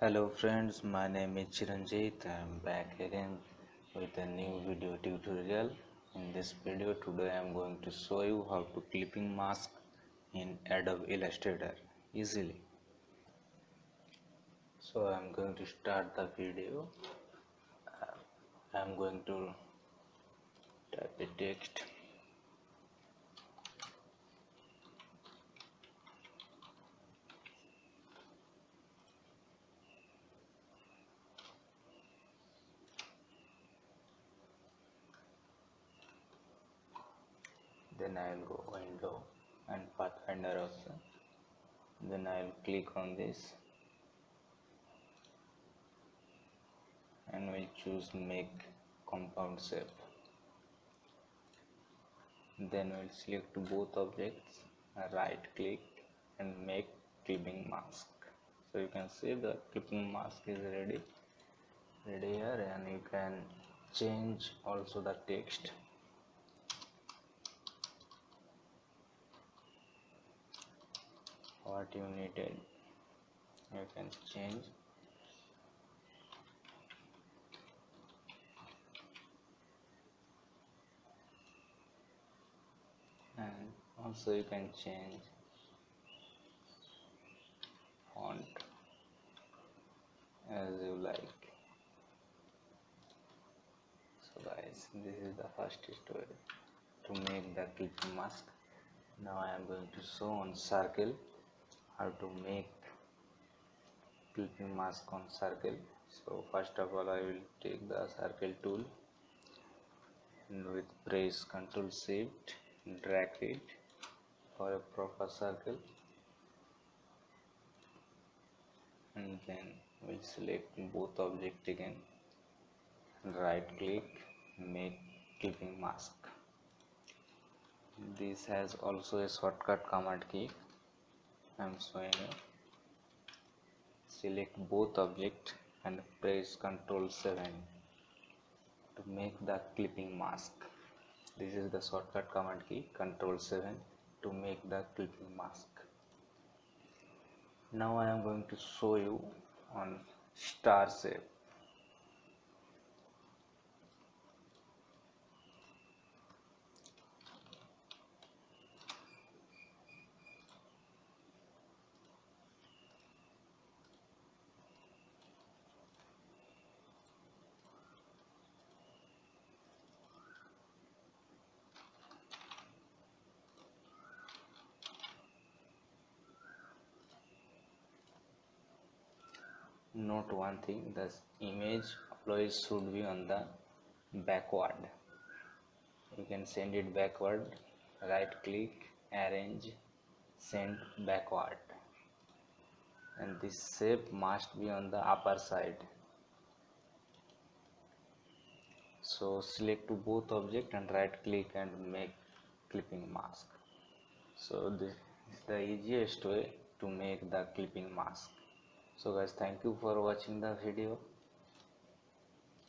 Hello friends, my name is Chiranjit. I am back again with a new video tutorial. In this video today I am going to show you how to clipping mask in Adobe Illustrator easily. So I am going to start the video. I am going to type a text. Then I will go window and pathfinder option. Then I will click on this and will choose make compound shape. Then we'll select both objects, right click and make clipping mask. So you can see the clipping mask is ready here, and you can change also the text. What you needed you can change, and also you can change font as you like. So guys, this is the first story to make the clipping mask. Now I am going to show on circle how to make clipping mask on circle. So first of all I will take the circle tool and with press Ctrl Shift drag it for a proper circle, and then we'll select both object again, right click, make clipping mask. This has also a shortcut command key I am showing you. Select both object and press Ctrl 7 to make the clipping mask. This is the shortcut command key, Ctrl 7 to make the clipping mask. Now I am going to show you on star shape. Note one thing, the image always should be on the backward. You can send it backward, right click, arrange, send backward, and this shape must be on the upper side. So select to both object and right click and make clipping mask. So this is the easiest way to make the clipping mask. So guys, thank you for watching the video.